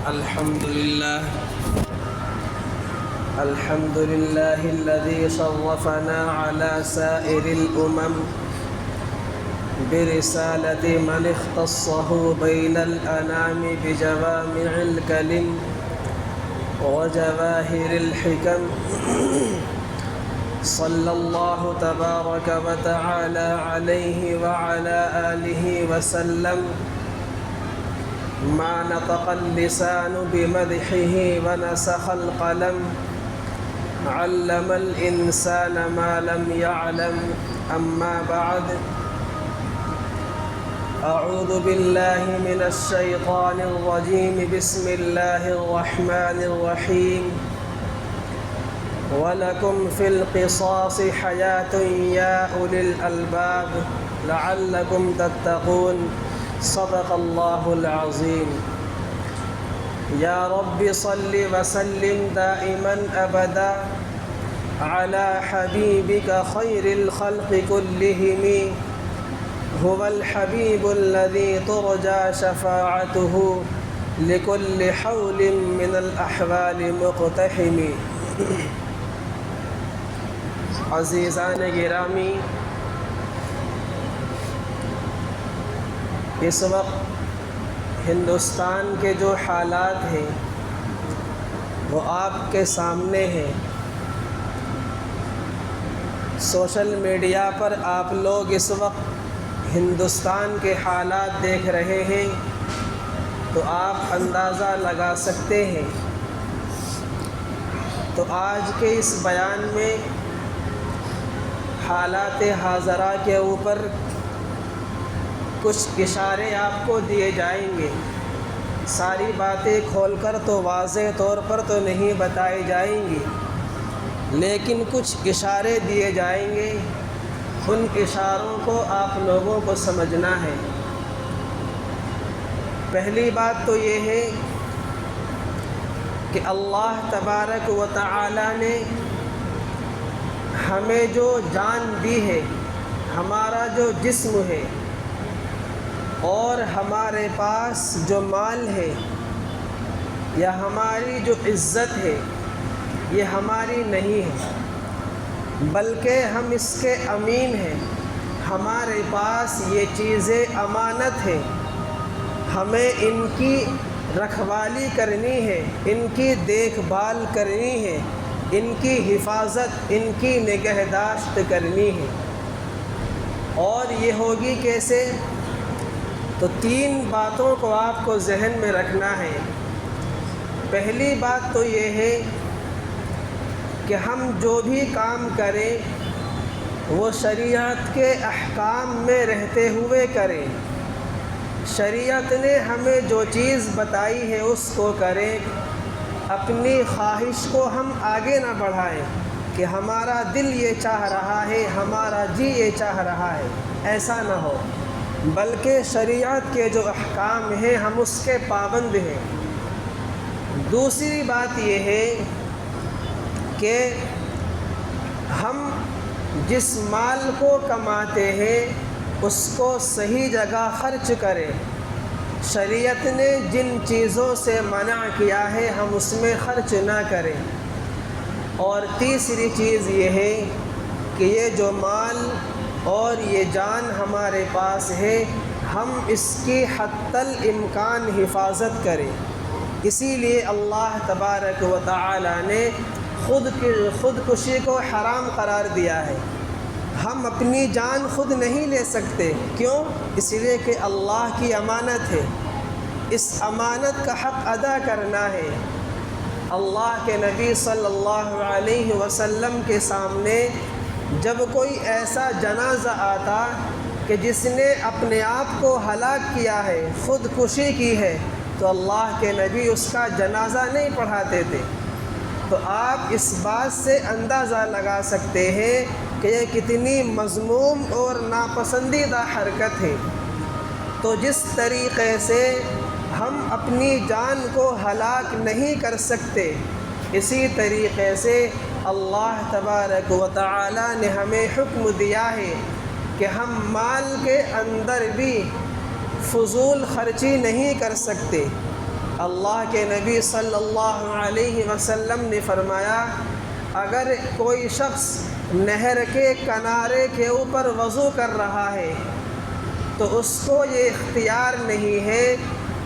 الحمد لله الذي شرفنا على سائر الأمم برسالة من اختصه بين الأنام بجوامع الكلم وجواهر الحكم صلى الله تبارك وتعالى عليه وعلى آله وسلم ما نطق اللسان بمدحه ونسخ القلم علم الإنسان ما لم يعلم أما بعد أعوذ بالله من الشيطان الرجيم بسم الله الرحمن الرحيم وَلَكُمْ فِي الْقِصَاصِ حَيَاةٌ يَا أُولِي الْأَلْبَابِ لَعَلَّكُمْ تَتَّقُونَ صدق الله العظيم يا رب صل وسلم دائما أبدا على حبيبك خير الخلق كلهم هو الحبيب الذي ترجى شفاعته لكل حول من الأحوال مقتحم عزیزان گرامی، اس وقت ہندوستان کے جو حالات ہیں وہ آپ کے سامنے ہیں۔ سوشل میڈیا پر آپ لوگ اس وقت ہندوستان کے حالات دیکھ رہے ہیں تو آپ اندازہ لگا سکتے ہیں۔ تو آج کے اس بیان میں حالات حاضرہ کے اوپر کچھ اشارے آپ کو دیے جائیں گے۔ ساری باتیں کھول کر تو واضح طور پر تو نہیں بتائی جائیں گی، لیکن کچھ اشارے دیے جائیں گے، ان اشاروں کو آپ لوگوں کو سمجھنا ہے۔ پہلی بات تو یہ ہے کہ اللہ تبارک و تعالی نے ہمیں جو جان دی ہے، ہمارا جو جسم ہے اور ہمارے پاس جو مال ہے یا ہماری جو عزت ہے، یہ ہماری نہیں ہے، بلکہ ہم اس کے امین ہیں۔ ہمارے پاس یہ چیزیں امانت ہیں، ہمیں ان کی رکھوالی کرنی ہے، ان کی دیکھ بھال کرنی ہے، ان کی حفاظت، ان کی نگہداشت کرنی ہے۔ اور یہ ہوگی کیسے؟ تو 3 باتوں کو آپ کو ذہن میں رکھنا ہے۔ پہلی بات تو یہ ہے کہ ہم جو بھی کام کریں وہ شریعت کے احکام میں رہتے ہوئے کریں۔ شریعت نے ہمیں جو چیز بتائی ہے اس کو کریں، اپنی خواہش کو ہم آگے نہ بڑھائیں کہ ہمارا دل یہ چاہ رہا ہے، ہمارا جی یہ چاہ رہا ہے، ایسا نہ ہو، بلکہ شریعت کے جو احکام ہیں ہم اس کے پابند ہیں۔ دوسری بات یہ ہے کہ ہم جس مال کو کماتے ہیں اس کو صحیح جگہ خرچ کریں۔ شریعت نے جن چیزوں سے منع کیا ہے ہم اس میں خرچ نہ کریں۔ اور تیسری چیز یہ ہے کہ یہ جو مال اور یہ جان ہمارے پاس ہے ہم اس کی حتی الامکان حفاظت کریں۔ اسی لیے اللہ تبارک و تعالی نے خودکشی کو حرام قرار دیا ہے۔ ہم اپنی جان خود نہیں لے سکتے، کیوں؟ اس لیے کہ اللہ کی امانت ہے، اس امانت کا حق ادا کرنا ہے۔ اللہ کے نبی صلی اللہ علیہ وسلم کے سامنے جب کوئی ایسا جنازہ آتا کہ جس نے اپنے آپ کو ہلاک کیا ہے، خودکشی کی ہے، تو اللہ کے نبی اس کا جنازہ نہیں پڑھاتے تھے۔ تو آپ اس بات سے اندازہ لگا سکتے ہیں کہ یہ کتنی مذموم اور ناپسندیدہ حرکت ہے۔ تو جس طریقے سے ہم اپنی جان کو ہلاک نہیں کر سکتے، اسی طریقے سے اللہ تبارک و تعالی نے ہمیں حکم دیا ہے کہ ہم مال کے اندر بھی فضول خرچی نہیں کر سکتے۔ اللہ کے نبی صلی اللہ علیہ وسلم نے فرمایا اگر کوئی شخص نہر کے کنارے کے اوپر وضو کر رہا ہے تو اس کو یہ اختیار نہیں ہے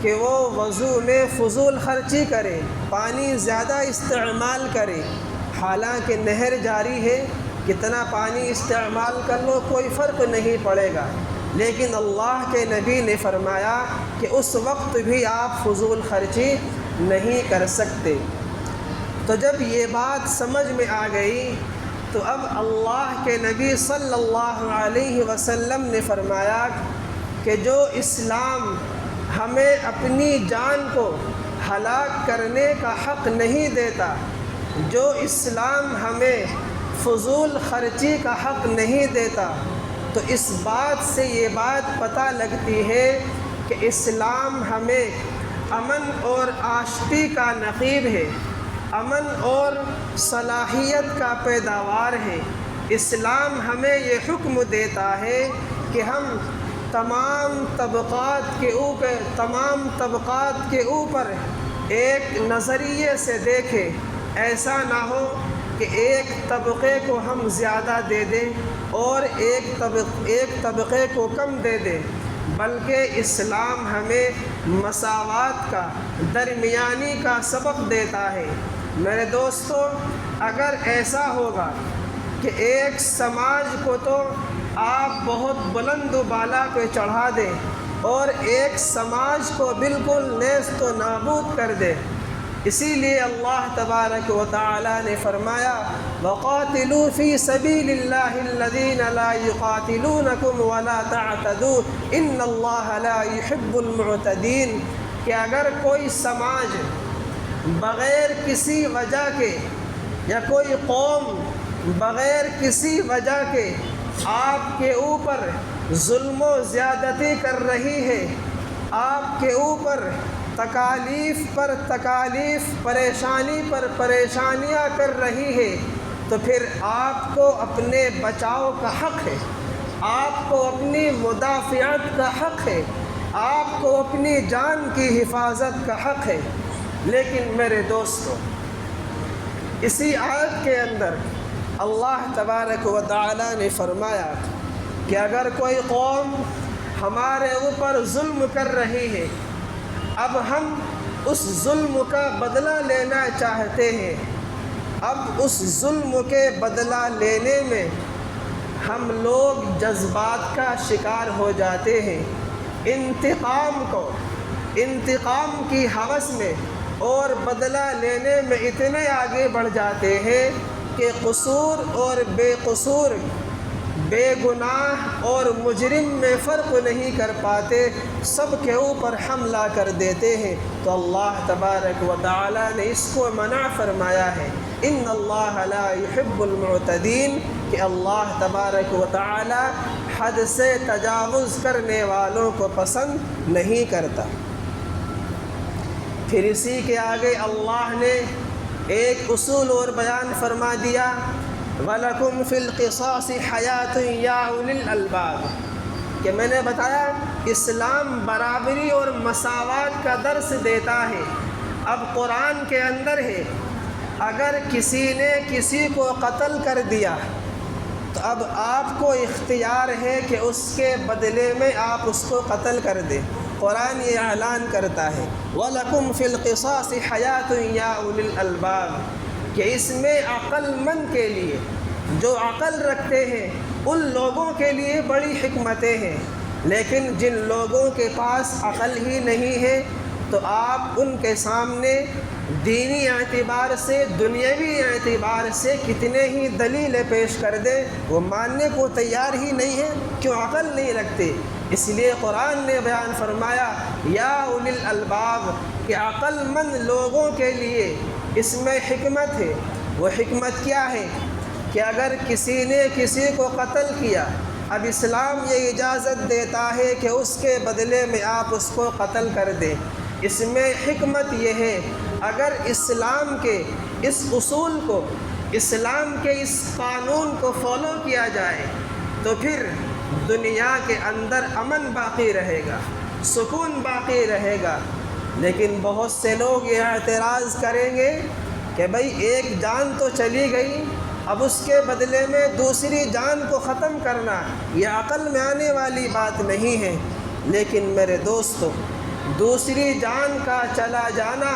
کہ وہ وضو میں فضول خرچی کرے، پانی زیادہ استعمال کرے، حالانکہ نہر جاری ہے، کتنا پانی استعمال کر لو کوئی فرق نہیں پڑے گا، لیکن اللہ کے نبی نے فرمایا کہ اس وقت بھی آپ فضول خرچی نہیں کر سکتے۔ تو جب یہ بات سمجھ میں آ گئی تو اب اللہ کے نبی صلی اللہ علیہ وسلم نے فرمایا کہ جو اسلام ہمیں اپنی جان کو ہلاک کرنے کا حق نہیں دیتا، جو اسلام ہمیں فضول خرچی کا حق نہیں دیتا، تو اس بات سے یہ بات پتہ لگتی ہے کہ اسلام ہمیں امن اور آشتی کا نقیب ہے، امن اور صلاحیت کا پیداوار ہے۔ اسلام ہمیں یہ حکم دیتا ہے کہ ہم تمام طبقات کے اوپر ایک نظریے سے دیکھیں، ایسا نہ ہو کہ ایک طبقے کو ہم زیادہ دے دیں اور ایک طبقے کو کم دے دیں، بلکہ اسلام ہمیں مساوات کا، درمیانی کا سبق دیتا ہے۔ میرے دوستو، اگر ایسا ہوگا کہ ایک سماج کو تو آپ بہت بلند و بالا پہ چڑھا دیں اور ایک سماج کو بالکل نیست و نابود کر دیں، اسی لیے اللہ تبارک و تعالی نے فرمایا وَقَاتِلُوا فِي سَبِيلِ اللَّهِ الَّذِينَ لَا يُقَاتِلُونَكُمْ وَلَا تَعْتَدُوا إِنَّ اللَّهَ لَا يُحِبُّ الْمُعْتَدِينَ کہ اگر کوئی سماج بغیر کسی وجہ کے یا کوئی قوم بغیر کسی وجہ کے آپ کے اوپر ظلم و زیادتی کر رہی ہے، آپ کے اوپر تکالیف پر تکالیف، پریشانی پر پریشانیاں کر رہی ہے، تو پھر آپ کو اپنے بچاؤ کا حق ہے، آپ کو اپنی مدافعت کا حق ہے، آپ کو اپنی جان کی حفاظت کا حق ہے۔ لیکن میرے دوستو، اسی آیت کے اندر اللہ تبارک و تعالی نے فرمایا کہ اگر کوئی قوم ہمارے اوپر ظلم کر رہی ہے، اب ہم اس ظلم کا بدلہ لینا چاہتے ہیں، اب اس ظلم کے بدلہ لینے میں ہم لوگ جذبات کا شکار ہو جاتے ہیں، انتقام کی ہوس میں اور بدلہ لینے میں اتنے آگے بڑھ جاتے ہیں کہ قصور اور بے قصور، بے گناہ اور مجرم میں فرق نہیں کر پاتے، سب کے اوپر حملہ کر دیتے ہیں۔ تو اللہ تبارک و تعالی نے اس کو منع فرمایا ہے، ان اللہ لا يحب المعتدین، کہ اللہ تبارک و تعالی حد سے تجاوز کرنے والوں کو پسند نہیں کرتا۔ پھر اسی کے آگے اللہ نے ایک اصول اور بیان فرما دیا، وَلَكُمْ فِي الْقِصَاصِ حَيَاةٌ يَا أُولِي الْأَلْبَابِ، کہ میں نے بتایا اسلام برابری اور مساوات کا درس دیتا ہے۔ اب قرآن کے اندر ہے، اگر کسی نے کسی کو قتل کر دیا تو اب آپ کو اختیار ہے کہ اس کے بدلے میں آپ اس کو قتل کر دیں۔ قرآن یہ اعلان کرتا ہے وَلَكُمْ فِي الْقِصَاصِ حَيَاةٌ يَا أُولِي الْأَلْبَابِ، کہ اس میں عقل مند کے لیے، جو عقل رکھتے ہیں ان لوگوں کے لیے بڑی حکمتیں ہیں، لیکن جن لوگوں کے پاس عقل ہی نہیں ہے تو آپ ان کے سامنے دینی اعتبار سے، دنیاوی اعتبار سے کتنے ہی دلیلیں پیش کر دیں، وہ ماننے کو تیار ہی نہیں ہے، کیوں عقل نہیں رکھتے۔ اس لیے قرآن نے بیان فرمایا یا اولی الالباب، کہ عقل مند لوگوں کے لیے اس میں حکمت ہے۔ وہ حکمت کیا ہے کہ اگر کسی نے کسی کو قتل کیا، اب اسلام یہ اجازت دیتا ہے کہ اس کے بدلے میں آپ اس کو قتل کر دیں۔ اس میں حکمت یہ ہے، اگر اسلام کے اس اصول کو، اسلام کے اس قانون کو فالو کیا جائے تو پھر دنیا کے اندر امن باقی رہے گا، سکون باقی رہے گا، لیکن بہت سے لوگ یہ اعتراض کریں گے کہ بھئی ایک جان تو چلی گئی، اب اس کے بدلے میں دوسری جان کو ختم کرنا یہ عقل میں آنے والی بات نہیں ہے۔ لیکن میرے دوستو، دوسری جان کا چلا جانا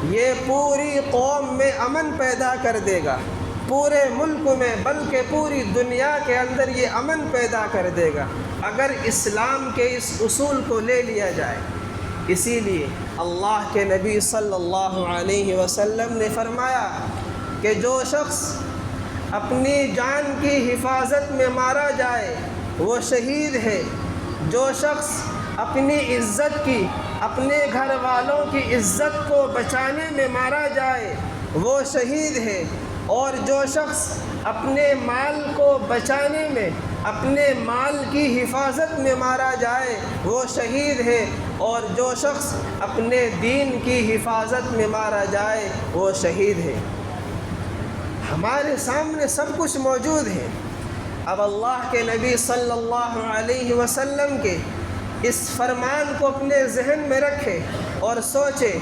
یہ پوری قوم میں امن پیدا کر دے گا، پورے ملک میں بلکہ پوری دنیا کے اندر یہ امن پیدا کر دے گا اگر اسلام کے اس اصول کو لے لیا جائے۔ اسی لیے اللہ کے نبی صلی اللہ علیہ وسلم نے فرمایا کہ جو شخص اپنی جان کی حفاظت میں مارا جائے وہ شہید ہے، جو شخص اپنی عزت کی، اپنے گھر والوں کی عزت کو بچانے میں مارا جائے وہ شہید ہے، اور جو شخص اپنے مال کو بچانے میں، اپنے مال کی حفاظت میں مارا جائے وہ شہید ہے، اور جو شخص اپنے دین کی حفاظت میں مارا جائے وہ شہید ہے۔ ہمارے سامنے سب کچھ موجود ہے۔ اب اللہ کے نبی صلی اللہ علیہ وسلم کے اس فرمان کو اپنے ذہن میں رکھے اور سوچے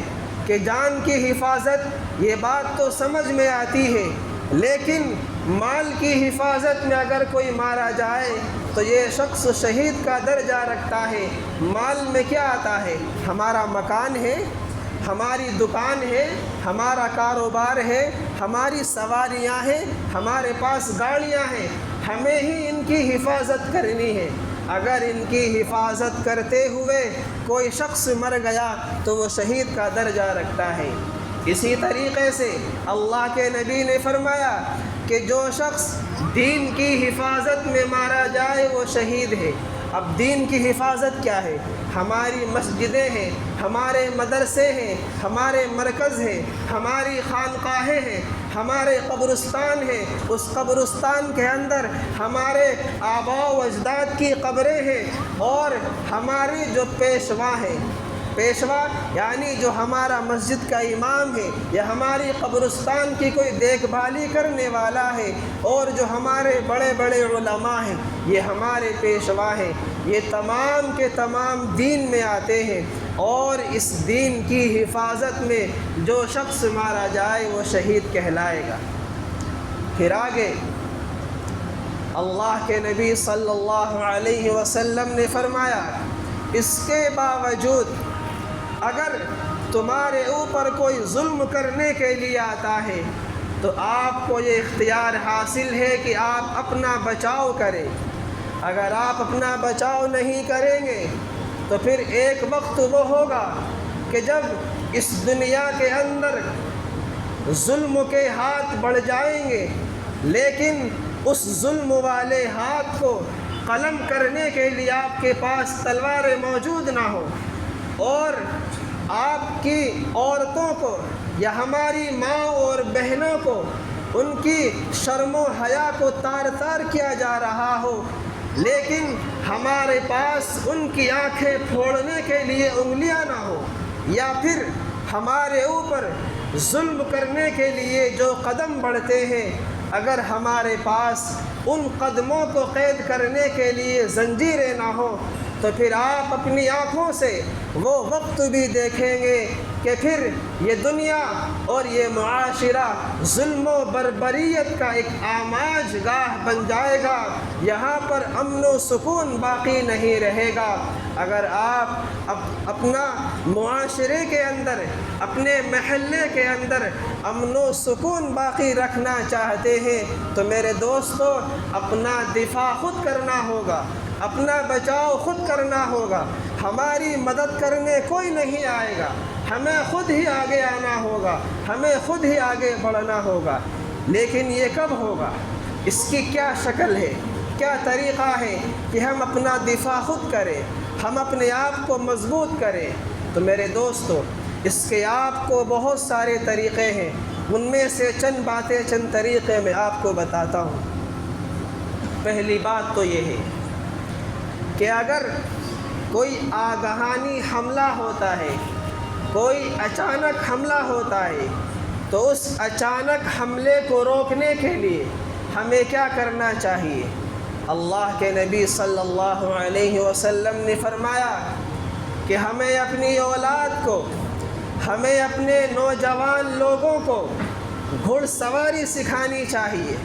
کہ جان کی حفاظت یہ بات تو سمجھ میں آتی ہے، لیکن مال کی حفاظت میں اگر کوئی مارا جائے تو یہ شخص شہید کا درجہ رکھتا ہے۔ مال میں کیا آتا ہے؟ ہمارا مکان ہے، ہماری دکان ہے، ہمارا کاروبار ہے، ہماری سواریاں ہیں، ہمارے پاس گاڑیاں ہیں، ہمیں ہی ان کی حفاظت کرنی ہے۔ اگر ان کی حفاظت کرتے ہوئے کوئی شخص مر گیا تو وہ شہید کا درجہ رکھتا ہے۔ اسی طریقے سے اللہ کے نبی نے فرمایا کہ جو شخص دین کی حفاظت میں مارا جائے وہ شہید ہے۔ اب دین کی حفاظت کیا ہے؟ ہماری مسجدیں ہیں، ہمارے مدرسے ہیں، ہمارے مرکز ہیں، ہماری خانقاہیں ہیں، ہمارے قبرستان ہیں، اس قبرستان کے اندر ہمارے آباء و اجداد کی قبریں ہیں، اور ہماری جو پیشوا ہیں، پیشوا یعنی جو ہمارا مسجد کا امام ہے یا ہماری قبرستان کی کوئی دیکھ بھالی کرنے والا ہے، اور جو ہمارے بڑے بڑے علماء ہیں یہ ہمارے پیشوا ہیں، یہ تمام کے تمام دین میں آتے ہیں، اور اس دین کی حفاظت میں جو شخص مارا جائے وہ شہید کہلائے گا۔ پھر آگے اللہ کے نبی صلی اللہ علیہ وسلم نے فرمایا اس کے باوجود اگر تمہارے اوپر کوئی ظلم کرنے کے لیے آتا ہے تو آپ کو یہ اختیار حاصل ہے کہ آپ اپنا بچاؤ کریں۔ اگر آپ اپنا بچاؤ نہیں کریں گے تو پھر ایک وقت وہ ہوگا کہ جب اس دنیا کے اندر ظلم کے ہاتھ بڑھ جائیں گے، لیکن اس ظلم والے ہاتھ کو قلم کرنے کے لیے آپ کے پاس تلواریں موجود نہ ہو، اور آپ کی عورتوں کو یا ہماری ماں اور بہنوں کو ان کی شرم و حیا کو تار تار کیا جا رہا ہو، لیکن ہمارے پاس ان کی آنکھیں پھوڑنے کے لیے انگلیاں نہ ہو، یا پھر ہمارے اوپر ظلم کرنے کے لیے جو قدم بڑھتے ہیں اگر ہمارے پاس ان قدموں کو قید کرنے کے لیے زنجیریں نہ ہوں، تو پھر آپ اپنی آنکھوں سے وہ وقت بھی دیکھیں گے کہ پھر یہ دنیا اور یہ معاشرہ ظلم و بربریت کا ایک آماج گاہ بن جائے گا، یہاں پر امن و سکون باقی نہیں رہے گا۔ اگر آپ اپنا معاشرے کے اندر، اپنے محلے کے اندر امن و سکون باقی رکھنا چاہتے ہیں تو میرے دوستو اپنا دفاع خود کرنا ہوگا، اپنا بچاؤ خود کرنا ہوگا۔ ہماری مدد کرنے کوئی نہیں آئے گا، ہمیں خود ہی آگے آنا ہوگا، ہمیں خود ہی آگے بڑھنا ہوگا۔ لیکن یہ کب ہوگا؟ اس کی کیا شکل ہے، کیا طریقہ ہے کہ ہم اپنا دفاع خود کریں، ہم اپنے آپ کو مضبوط کریں؟ تو میرے دوستو اس کے آپ کو بہت سارے طریقے ہیں، ان میں سے چند باتیں، چند طریقے میں آپ کو بتاتا ہوں۔ پہلی بات تو یہ ہے کہ اگر کوئی آگاہانی حملہ ہوتا ہے، کوئی اچانک حملہ ہوتا ہے، تو اس اچانک حملے کو روکنے کے لیے ہمیں کیا کرنا چاہیے؟ اللہ کے نبی صلی اللہ علیہ وسلم نے فرمایا کہ ہمیں اپنی اولاد کو، ہمیں اپنے نوجوان لوگوں کو گھڑ سواری سکھانی چاہیے،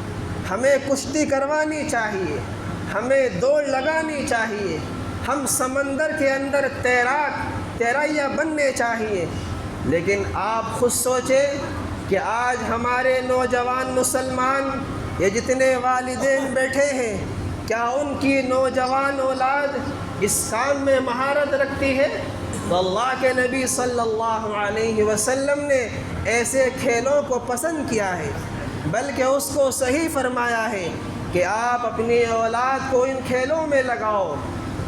ہمیں کشتی کروانی چاہیے، ہمیں دوڑ لگانی چاہیے، ہم سمندر کے اندر تیرائیاں بننے چاہیے۔ لیکن آپ خود سوچیں کہ آج ہمارے نوجوان مسلمان، یہ جتنے والدین بیٹھے ہیں، کیا ان کی نوجوان اولاد اس کام میں مہارت رکھتی ہے؟ تو اللہ کے نبی صلی اللہ علیہ وسلم نے ایسے کھیلوں کو پسند کیا ہے، بلکہ اس کو صحیح فرمایا ہے کہ آپ اپنی اولاد کو ان کھیلوں میں لگاؤ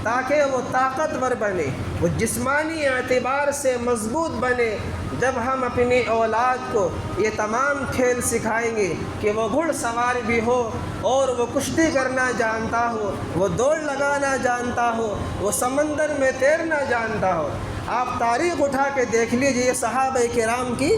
تاکہ وہ طاقتور بنے، وہ جسمانی اعتبار سے مضبوط بنے۔ جب ہم اپنی اولاد کو یہ تمام کھیل سکھائیں گے کہ وہ گھڑ سوار بھی ہو اور وہ کشتی کرنا جانتا ہو، وہ دوڑ لگانا جانتا ہو، وہ سمندر میں تیرنا جانتا ہو۔ آپ تاریخ اٹھا کے دیکھ لیجئے، یہ صحابہ کرام کی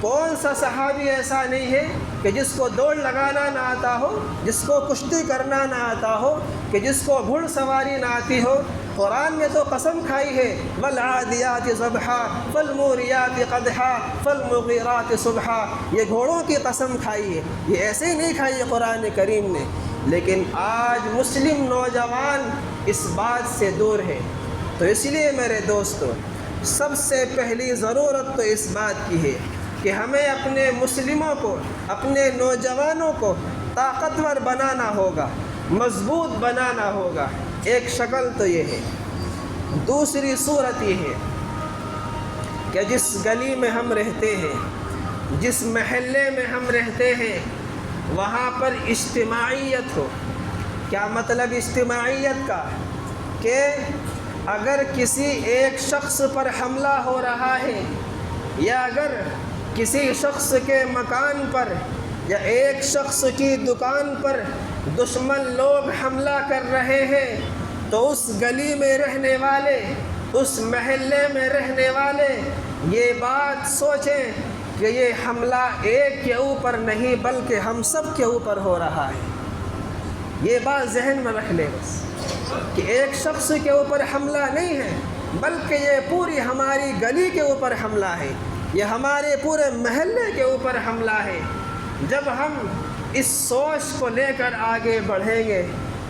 کون سا صحابی ایسا نہیں ہے کہ جس کو دوڑ لگانا نہ آتا ہو، جس کو کشتی کرنا نہ آتا ہو، کہ جس کو گھڑ سواری نہ آتی ہو۔ قرآن میں تو قسم کھائی ہے، وَالْعَادِيَاتِ ضَبْحًا فَالْمُورِيَاتِ قَدْحًا فَالْمُغِيرَاتِ صُبْحًا، یہ گھوڑوں کی قسم کھائی ہے، یہ ایسے ہی نہیں کھائی ہے قرآن کریم نے۔ لیکن آج مسلم نوجوان اس بات سے دور ہے۔ تو اس لیے میرے دوستو، سب سے پہلی ضرورت تو اس بات کی ہے کہ ہمیں اپنے مسلموں کو، اپنے نوجوانوں کو طاقتور بنانا ہوگا، مضبوط بنانا ہوگا۔ ایک شکل تو یہ ہے۔ دوسری صورت یہ ہے کہ جس گلی میں ہم رہتے ہیں، جس محلے میں ہم رہتے ہیں، وہاں پر اجتماعیت ہو۔ کیا مطلب اجتماعیت کا؟ کہ اگر کسی ایک شخص پر حملہ ہو رہا ہے، یا اگر کسی شخص کے مکان پر یا ایک شخص کی دکان پر دشمن لوگ حملہ کر رہے ہیں، تو اس گلی میں رہنے والے، اس محلے میں رہنے والے یہ بات سوچیں کہ یہ حملہ ایک کے اوپر نہیں بلکہ ہم سب کے اوپر ہو رہا ہے۔ یہ بات ذہن میں رکھ لیں بس، کہ ایک شخص کے اوپر حملہ نہیں ہے بلکہ یہ پوری ہماری گلی کے اوپر حملہ ہے، یہ ہمارے پورے محلے کے اوپر حملہ ہے۔ جب ہم اس سوچ کو لے کر آگے بڑھیں گے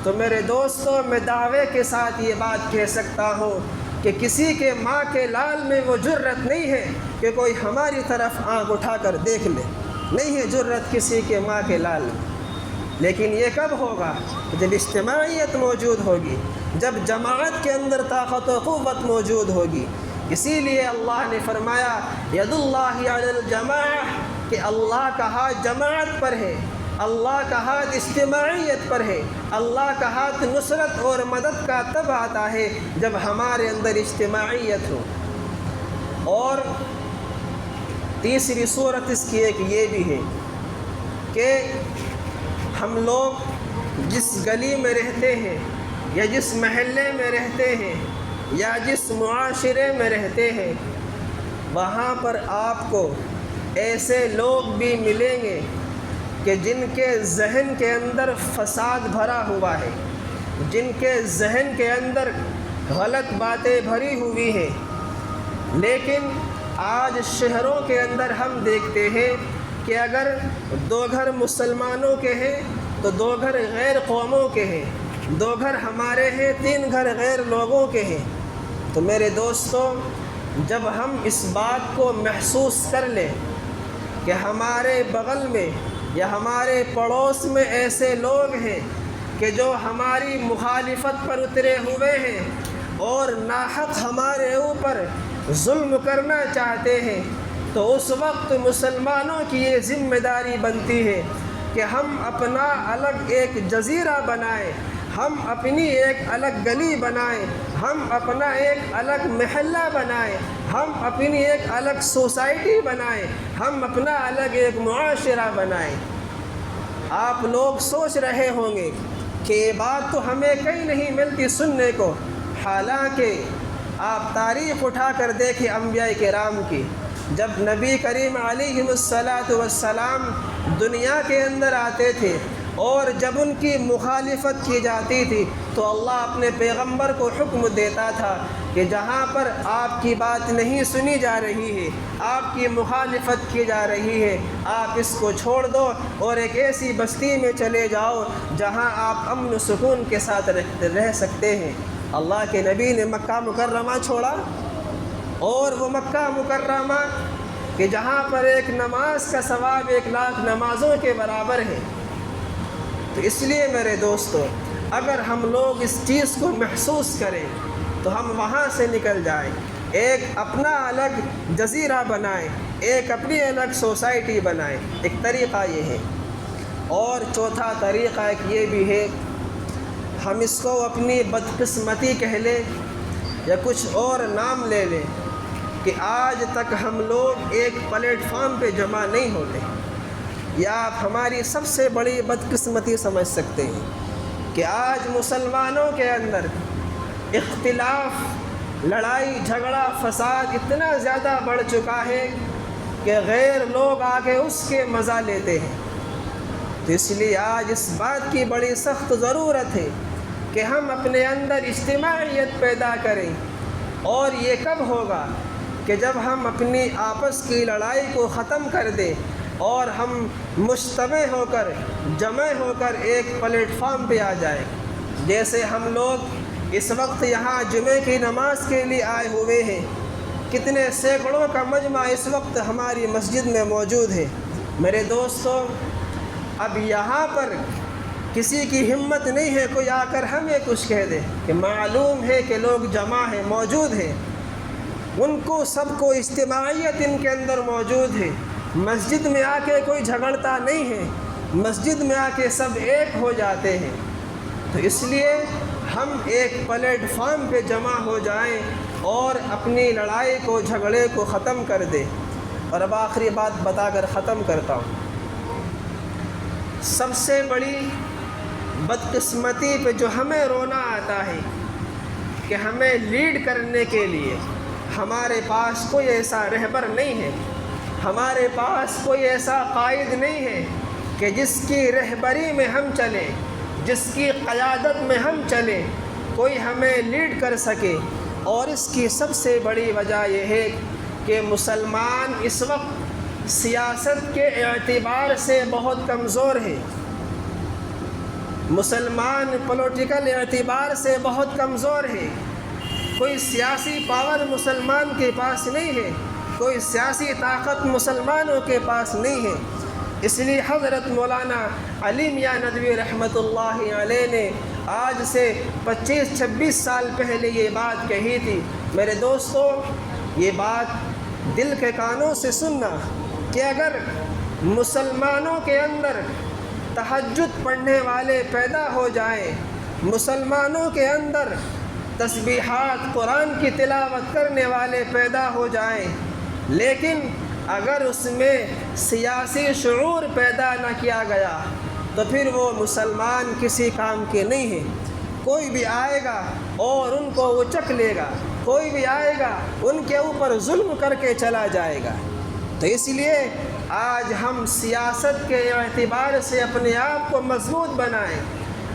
تو میرے دوستوں، میں دعوے کے ساتھ یہ بات کہہ سکتا ہوں کہ کسی کے ماں کے لال میں وہ جرت نہیں ہے کہ کوئی ہماری طرف آنکھ اٹھا کر دیکھ لے، نہیں ہے جرت کسی کے ماں کے لال میں۔ لیکن یہ کب ہوگا؟ جب اجتماعیت موجود ہوگی، جب جماعت کے اندر طاقت و قوت موجود ہوگی۔ اسی لیے اللہ نے فرمایا ید اللہ علی الجماعہ، کہ اللہ کا ہاتھ جماعت پر ہے، اللہ کا ہاتھ اجتماعیت پر ہے۔ اللہ کا ہاتھ نصرت اور مدد کا تب آتا ہے جب ہمارے اندر اجتماعیت ہو۔ اور تیسری صورت اس کی ایک یہ بھی ہے کہ ہم لوگ جس گلی میں رہتے ہیں، یا جس محلے میں رہتے ہیں، یا جس معاشرے میں رہتے ہیں، وہاں پر آپ کو ایسے لوگ بھی ملیں گے کہ جن کے ذہن کے اندر فساد بھرا ہوا ہے، جن کے ذہن کے اندر غلط باتیں بھری ہوئی ہیں۔ لیکن آج شہروں کے اندر ہم دیکھتے ہیں کہ اگر 2 گھر مسلمانوں کے ہیں تو 2 گھر غیر قوموں کے ہیں، 2 گھر ہمارے ہیں، 3 گھر غیر لوگوں کے ہیں۔ تو میرے دوستوں، جب ہم اس بات کو محسوس کر لیں کہ ہمارے بغل میں یا ہمارے پڑوس میں ایسے لوگ ہیں کہ جو ہماری مخالفت پر اترے ہوئے ہیں اور ناحق ہمارے اوپر ظلم کرنا چاہتے ہیں، تو اس وقت مسلمانوں کی یہ ذمہ داری بنتی ہے کہ ہم اپنا الگ ایک جزیرہ بنائیں، ہم اپنی ایک الگ گلی بنائیں، ہم اپنا ایک الگ محلہ بنائیں، ہم اپنی ایک الگ سوسائٹی بنائیں، ہم اپنا الگ ایک معاشرہ بنائیں۔ آپ لوگ سوچ رہے ہوں گے کہ یہ بات تو ہمیں کہیں نہیں ملتی سننے کو، حالانکہ آپ تاریخ اٹھا کر دیکھیں انبیاء کرام کی۔ جب نبی کریم علیہ الصلاۃ والسلام دنیا کے اندر آتے تھے، اور جب ان کی مخالفت کی جاتی تھی تو اللہ اپنے پیغمبر کو حکم دیتا تھا کہ جہاں پر آپ کی بات نہیں سنی جا رہی ہے، آپ کی مخالفت کی جا رہی ہے، آپ اس کو چھوڑ دو اور ایک ایسی بستی میں چلے جاؤ جہاں آپ امن و سکون کے ساتھ رہ سکتے ہیں۔ اللہ کے نبی نے مکہ مکرمہ چھوڑا، اور وہ مکہ مکرمہ کہ جہاں پر ایک نماز کا ثواب 1,00,000 نمازوں کے برابر ہے۔ تو اس لیے میرے دوستو، اگر ہم لوگ اس چیز کو محسوس کریں تو ہم وہاں سے نکل جائیں، ایک اپنا الگ جزیرہ بنائیں، ایک اپنی الگ سوسائٹی بنائیں۔ ایک طریقہ یہ ہے، اور چوتھا طریقہ ایک یہ بھی ہے، ہم اس کو اپنی بدقسمتی کہہ لیں یا کچھ اور نام لے لیں، کہ آج تک ہم لوگ ایک پلیٹ فارم پہ جمع نہیں ہوتے۔ یا آپ ہماری سب سے بڑی بدقسمتی سمجھ سکتے ہیں کہ آج مسلمانوں کے اندر اختلاف، لڑائی جھگڑا، فساد اتنا زیادہ بڑھ چکا ہے کہ غیر لوگ آ کے اس کے مزہ لیتے ہیں۔ تو اس لیے آج اس بات کی بڑی سخت ضرورت ہے کہ ہم اپنے اندر اجتماعیت پیدا کریں، اور یہ کب ہوگا کہ جب ہم اپنی آپس کی لڑائی کو ختم کر دیں اور ہم مجتمع ہو کر، جمع ہو کر ایک پلیٹ فارم پہ آ جائیں۔ جیسے ہم لوگ اس وقت یہاں جمعے کی نماز کے لیے آئے ہوئے ہیں، کتنے سینکڑوں کا مجمع اس وقت ہماری مسجد میں موجود ہے۔ میرے دوستو، اب یہاں پر کسی کی ہمت نہیں ہے کوئی آ کر ہمیں کچھ کہہ دے، کہ معلوم ہے کہ لوگ جمع ہیں، موجود ہیں، ان کو سب کو اجتماعیت ان کے اندر موجود ہے۔ مسجد میں آ کے کوئی جھگڑتا نہیں ہے، مسجد میں آ کے سب ایک ہو جاتے ہیں۔ تو اس لیے ہم ایک پلیٹ فارم پہ جمع ہو جائیں اور اپنی لڑائی کو، جھگڑے کو ختم کر دیں۔ اور اب آخری بات بتا کر ختم کرتا ہوں۔ سب سے بڑی بدقسمتی پہ جو ہمیں رونا آتا ہے کہ ہمیں لیڈ کرنے کے لیے ہمارے پاس کوئی ایسا رہبر نہیں ہے، ہمارے پاس کوئی ایسا قائد نہیں ہے کہ جس کی رہبری میں ہم چلیں، جس کی قیادت میں ہم چلیں، کوئی ہمیں لیڈ کر سکے۔ اور اس کی سب سے بڑی وجہ یہ ہے کہ مسلمان اس وقت سیاست کے اعتبار سے بہت کمزور ہے، مسلمان پولیٹیکل اعتبار سے بہت کمزور ہے۔ کوئی سیاسی پاور مسلمان کے پاس نہیں ہے، کوئی سیاسی طاقت مسلمانوں کے پاس نہیں ہے۔ اس لیے حضرت مولانا علی میاں ندوی رحمۃ اللہ علیہ نے آج سے 25-26 سال پہلے یہ بات کہی تھی۔ میرے دوستو، یہ بات دل کے کانوں سے سننا کہ اگر مسلمانوں کے اندر تہجد پڑھنے والے پیدا ہو جائیں، مسلمانوں کے اندر تسبیحات، قرآن کی تلاوت کرنے والے پیدا ہو جائیں، لیکن اگر اس میں سیاسی شعور پیدا نہ کیا گیا تو پھر وہ مسلمان کسی کام کے نہیں ہیں۔ کوئی بھی آئے گا اور ان کو اچک لے گا، کوئی بھی آئے گا ان کے اوپر ظلم کر کے چلا جائے گا۔ تو اس لیے آج ہم سیاست کے اعتبار سے اپنے آپ کو مضبوط بنائیں،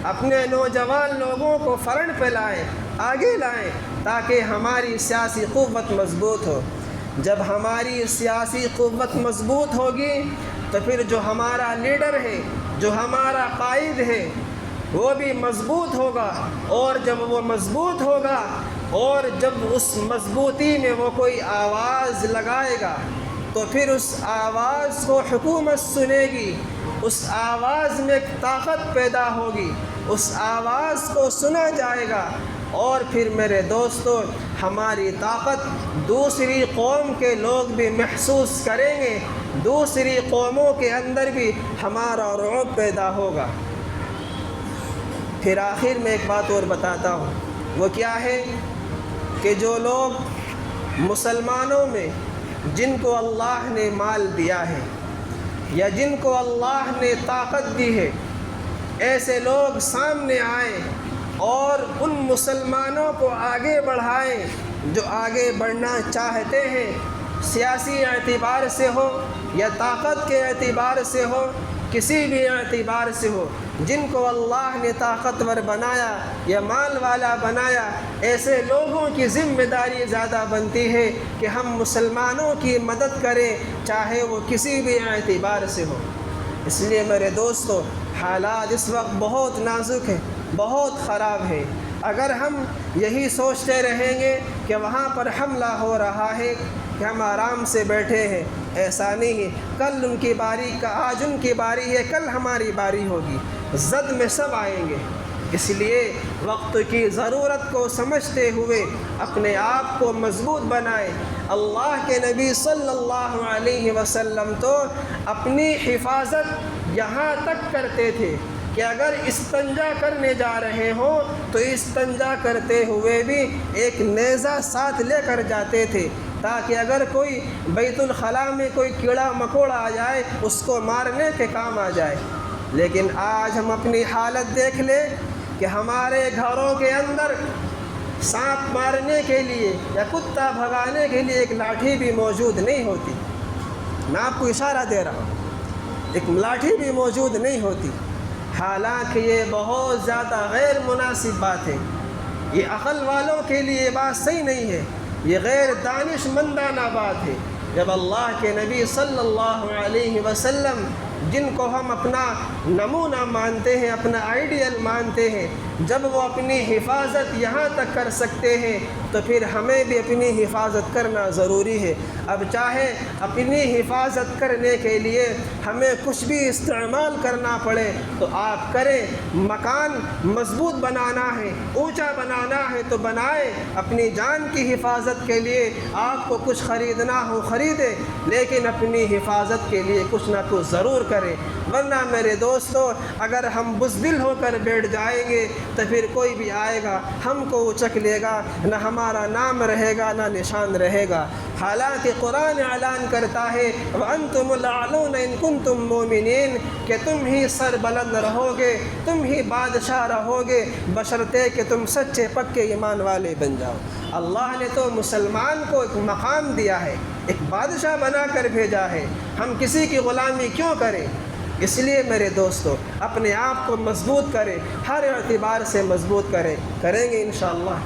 اپنے نوجوان لوگوں کو فرنٹ پہ لائیں، آگے لائیں، تاکہ ہماری سیاسی قوت مضبوط ہو۔ جب ہماری سیاسی قوت مضبوط ہوگی تو پھر جو ہمارا لیڈر ہے، جو ہمارا قائد ہے، وہ بھی مضبوط ہوگا، اور جب وہ مضبوط ہوگا اور جب اس مضبوطی میں وہ کوئی آواز لگائے گا تو پھر اس آواز کو حکومت سنے گی، اس آواز میں ایک طاقت پیدا ہوگی، اس آواز کو سنا جائے گا، اور پھر میرے دوستو ہماری طاقت دوسری قوم کے لوگ بھی محسوس کریں گے، دوسری قوموں کے اندر بھی ہمارا رعب پیدا ہوگا۔ پھر آخر میں ایک بات اور بتاتا ہوں، وہ کیا ہے کہ جو لوگ مسلمانوں میں جن کو اللہ نے مال دیا ہے یا جن کو اللہ نے طاقت دی ہے، ایسے لوگ سامنے آئیں اور ان مسلمانوں کو آگے بڑھائیں جو آگے بڑھنا چاہتے ہیں، سیاسی اعتبار سے ہو یا طاقت کے اعتبار سے ہو، کسی بھی اعتبار سے ہو، جن کو اللہ نے طاقتور بنایا یا مال والا بنایا، ایسے لوگوں کی ذمہ داری زیادہ بنتی ہے کہ ہم مسلمانوں کی مدد کریں، چاہے وہ کسی بھی اعتبار سے ہو۔ اس لیے میرے دوستو، حالات اس وقت بہت نازک ہیں، بہت خراب ہے۔ اگر ہم یہی سوچتے رہیں گے کہ وہاں پر حملہ ہو رہا ہے کہ ہم آرام سے بیٹھے ہیں، ایسا نہیں ہے۔ کل ان کی باری کا، آج ان کی باری ہے، کل ہماری باری ہوگی، زد میں سب آئیں گے۔ اس لیے وقت کی ضرورت کو سمجھتے ہوئے اپنے آپ کو مضبوط بنائے۔ اللہ کے نبی صلی اللہ علیہ وسلم تو اپنی حفاظت یہاں تک کرتے تھے کہ اگر استنجا کرنے جا رہے ہوں تو استنجا کرتے ہوئے بھی ایک نیزہ ساتھ لے کر جاتے تھے، تاکہ اگر کوئی بیت الخلاء میں کوئی کیڑا مکوڑا آ جائے اس کو مارنے کے کام آ جائے۔ لیکن آج ہم اپنی حالت دیکھ لیں کہ ہمارے گھروں کے اندر سانپ مارنے کے لیے یا کتا بھگانے کے لیے ایک لاٹھی بھی موجود نہیں ہوتی۔ میں آپ کو اشارہ دے رہا ہوں، ایک لاٹھی بھی موجود نہیں ہوتی۔ حالانکہ یہ بہت زیادہ غیر مناسب بات ہے، یہ عقل والوں کے لیے یہ بات صحیح نہیں ہے، یہ غیر دانش مندانہ بات ہے۔ جب اللہ کے نبی صلی اللہ علیہ وسلم، جن کو ہم اپنا نمونہ مانتے ہیں، اپنا آئیڈیل مانتے ہیں، جب وہ اپنی حفاظت یہاں تک کر سکتے ہیں تو پھر ہمیں بھی اپنی حفاظت کرنا ضروری ہے۔ اب چاہے اپنی حفاظت کرنے کے لیے ہمیں کچھ بھی استعمال کرنا پڑے تو آپ کریں۔ مکان مضبوط بنانا ہے، اونچا بنانا ہے تو بنائے۔ اپنی جان کی حفاظت کے لیے آپ کو کچھ خریدنا ہو خریدے، لیکن اپنی حفاظت کے لیے کچھ نہ کچھ ضرور کریں، ورنہ میرے دوستو اگر ہم بزدل ہو کر بیٹھ جائیں گے تو پھر کوئی بھی آئے گا ہم کو اچک لے گا، نہ ہمارا نام رہے گا نہ نشان رہے گا۔ حالانکہ قرآن اعلان کرتا ہے وَأَنْتُمُ الْأَعْلَوْنَ إِن كُنتُم مُؤْمِنِينَ، کہ تم ہی سر بلند رہو گے، تم ہی بادشاہ رہو گے، بشرطے کہ تم سچے پکے ایمان والے بن جاؤ۔ اللہ نے تو مسلمان کو ایک مقام دیا ہے، ایک بادشاہ بنا کر بھیجا ہے، ہم کسی کی غلامی کیوں کریں؟ اس لیے میرے دوستو اپنے آپ کو مضبوط کریں، ہر اعتبار سے مضبوط کریں گے انشاءاللہ۔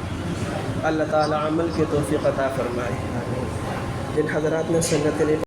اللہ تعالی عمل کی توفیق عطا فرمائے۔ جن حضرات نے سنت